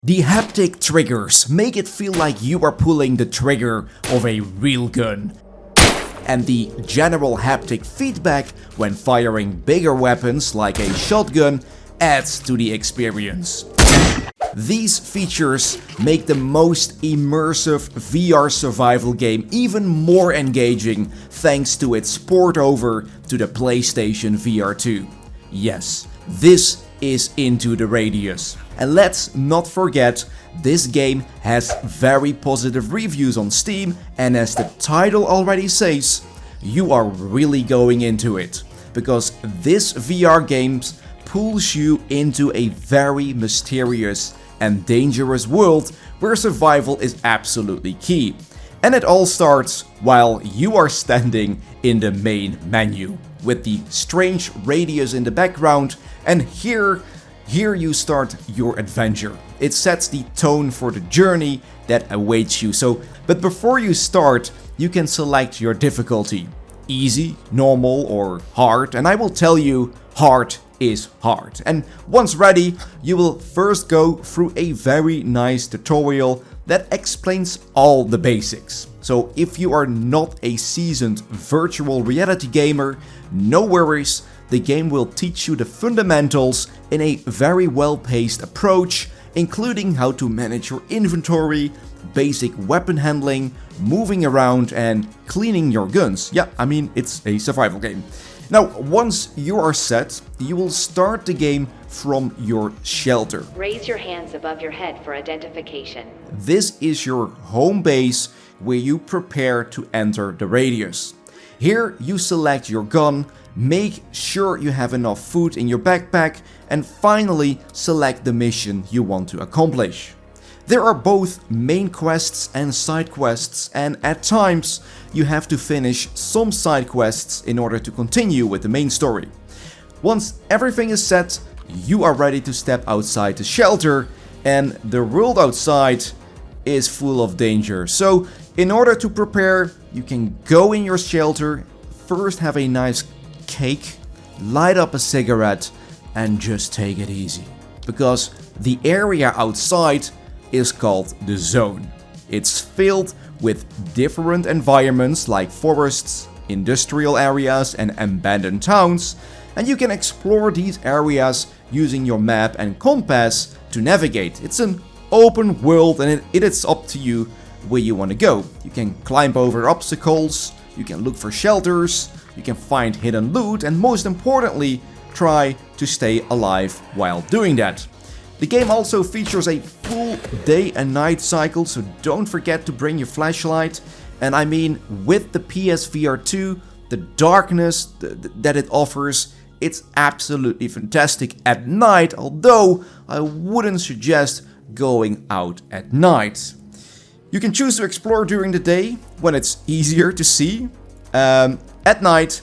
The haptic triggers make it feel like you are pulling the trigger of a real gun. And the general haptic feedback when firing bigger weapons like a shotgun adds to the experience. These features make the most immersive VR survival game even more engaging thanks to its port over to the PlayStation VR 2. Yes, this is Into the Radius. And let's not forget, this game has very positive reviews on Steam, and as the title already says, you are really going into it. Because this VR game pulls you into a very mysterious and dangerous world where survival is absolutely key. And it all starts while you are standing in the main menu, with the strange radius in the background, and here you start your adventure. It sets the tone for the journey that awaits you. But before you start, you can select your difficulty. Easy, normal or hard, and I will tell you, hard is hard. And once ready, you will first go through a very nice tutorial that explains all the basics. So if you are not a seasoned virtual reality gamer, no worries, the game will teach you the fundamentals in a very well-paced approach, including how to manage your inventory, basic weapon handling, moving around and cleaning your guns. Yeah, I mean, it's a survival game. Now, once you are set, you will start the game from your shelter. Raise your hands above your head for identification. This is your home base where you prepare to enter the radius. Here you select your gun, make sure you have enough food in your backpack, and finally select the mission you want to accomplish. There are both main quests and side quests, and at times you have to finish some side quests in order to continue with the main story. Once everything is set, you are ready to step outside the shelter, and the world outside is full of danger. So in order to prepare, you can go in your shelter, first have a nice cake, light up a cigarette, and just take it easy. Because the area outside is called the zone. It's filled with different environments like forests, industrial areas, and abandoned towns, and you can explore these areas using your map and compass to navigate. It's an open world, and it is up to you where you want to go. You can climb over obstacles, you can look for shelters, you can find hidden loot, and most importantly, try to stay alive while doing that. The game also features a full day and night cycle, so don't forget to bring your flashlight. And I mean, with the PSVR 2, the darkness that it offers, it's absolutely fantastic at night, although I wouldn't suggest going out at night. You can choose to explore during the day when it's easier to see. At night,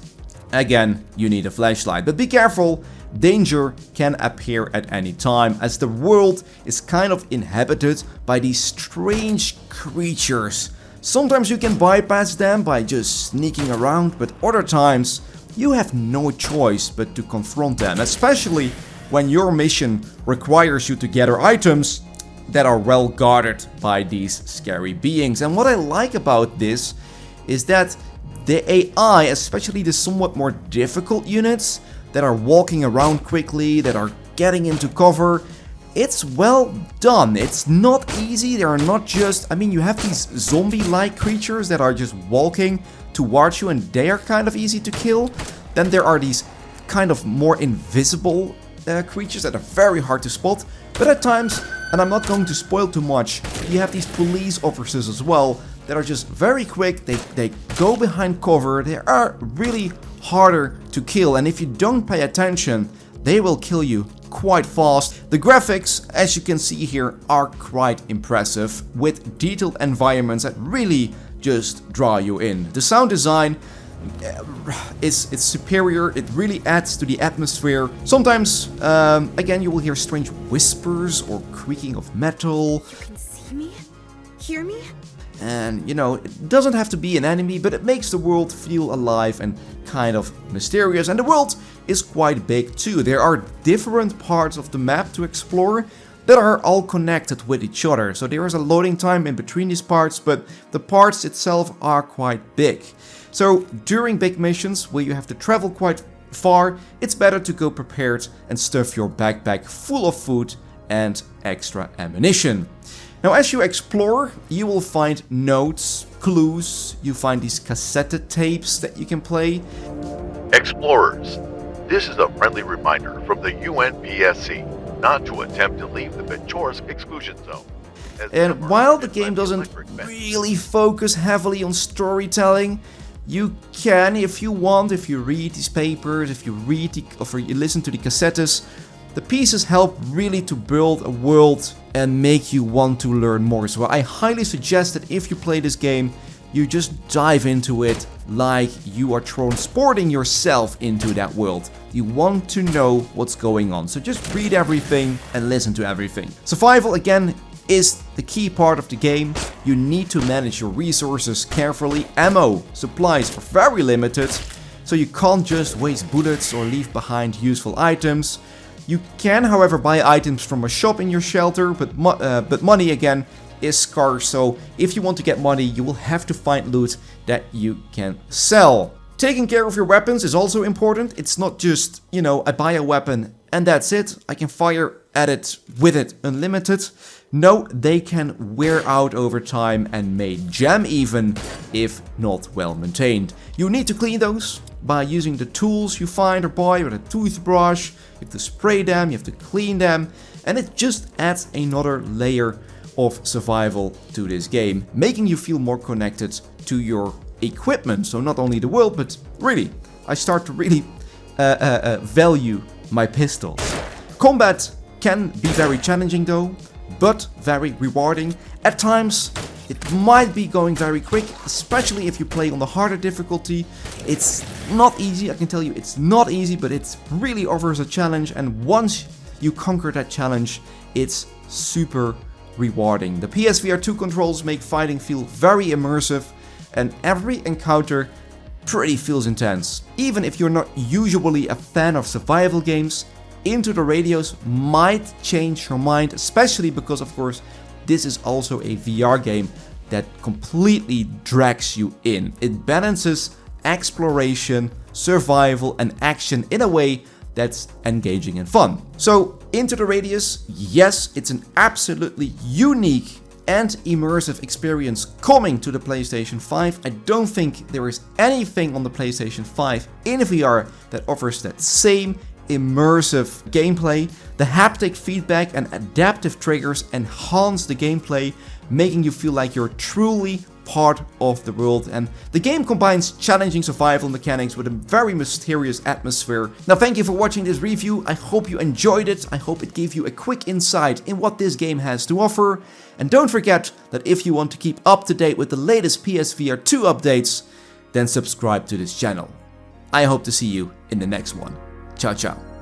again, you need a flashlight, but be careful. Danger can appear at any time, as the world is kind of inhabited by these strange creatures. Sometimes you can bypass them by just sneaking around, but other times you have no choice but to confront them, especially when your mission requires you to gather items that are well guarded by these scary beings. And what I like about this is that the AI, especially the somewhat more difficult units that are walking around quickly, that are getting into cover, it's well done. It's not easy. They are not just, you have these zombie-like creatures that are just walking towards you and they are kind of easy to kill. Then there are these kind of more invisible creatures that are very hard to spot. But at times, and I'm not going to spoil too much, you have these police officers as well that are just very quick. They go behind cover. They are really harder to kill, and if you don't pay attention, they will kill you quite fast. The graphics, as you can see here, are quite impressive, with detailed environments that really just draw you in. The sound design is superior. It really adds to the atmosphere. Sometimes, again, you will hear strange whispers or creaking of metal. You can see me? Hear me? And, it doesn't have to be an enemy, but it makes the world feel alive and kind of mysterious. And the world is quite big too. There are different parts of the map to explore. that are all connected with each other. So there is a loading time in between these parts, but the parts itself are quite big. So during big missions where you have to travel quite far, it's better to go prepared and stuff your backpack full of food and extra ammunition. Now as you explore, you will find notes, clues, you find these cassette tapes that you can play. Explorers, this is a friendly reminder from the UNPSC not to attempt to leave the Pechorsk exclusion zone. And while the game doesn't really focus heavily on storytelling, you can, if you want, if you read these papers, if you read or you listen to the cassettes, the pieces help really to build a world and make you want to learn more. So I highly suggest that if you play this game, you just dive into it like you are transporting yourself into that world. You want to know what's going on. So just read everything and listen to everything. Survival, again, is the key part of the game. You need to manage your resources carefully. Ammo, supplies are very limited, so you can't just waste bullets or leave behind useful items. You can, however, buy items from a shop in your shelter, but money again is scarce, so if you want to get money, you will have to find loot that you can sell. Taking care of your weapons is also important. It's not just, you know, I buy a weapon and that's it. I can fire at it with it unlimited. No, they can wear out over time and may jam even if not well maintained. You need to clean those by using the tools you find or buy with a toothbrush. You have to spray them, you have to clean them, and it just adds another layer of survival to this game, making you feel more connected to your equipment. So not only the world, but really, I start to really value my pistols. Combat can be very challenging though, but very rewarding. At times, it might be going very quick, especially if you play on the harder difficulty. It's not easy, I can tell you it's not easy, but it really offers a challenge, and once you conquer that challenge, it's super rewarding. The PSVR 2 controls make fighting feel very immersive, and every encounter pretty feels intense. Even if you're not usually a fan of survival games, Into the Radios might change your mind, especially because, of course, this is also a VR game that completely drags you in. It balances exploration, survival, and action in a way that's engaging and fun. So, Into the Radius, yes, it's an absolutely unique and immersive experience coming to the PlayStation 5. I don't think there is anything on the PlayStation 5 in VR that offers that same immersive gameplay. The haptic feedback and adaptive triggers enhance the gameplay, making you feel like you're truly part of the world, and the game combines challenging survival mechanics with a very mysterious atmosphere. Now, thank you for watching this review. I hope you enjoyed it. I hope it gave you a quick insight in what this game has to offer. And don't forget that if you want to keep up to date with the latest PSVR 2 updates, then subscribe to this channel. I hope to see you in the next one. Ciao, ciao.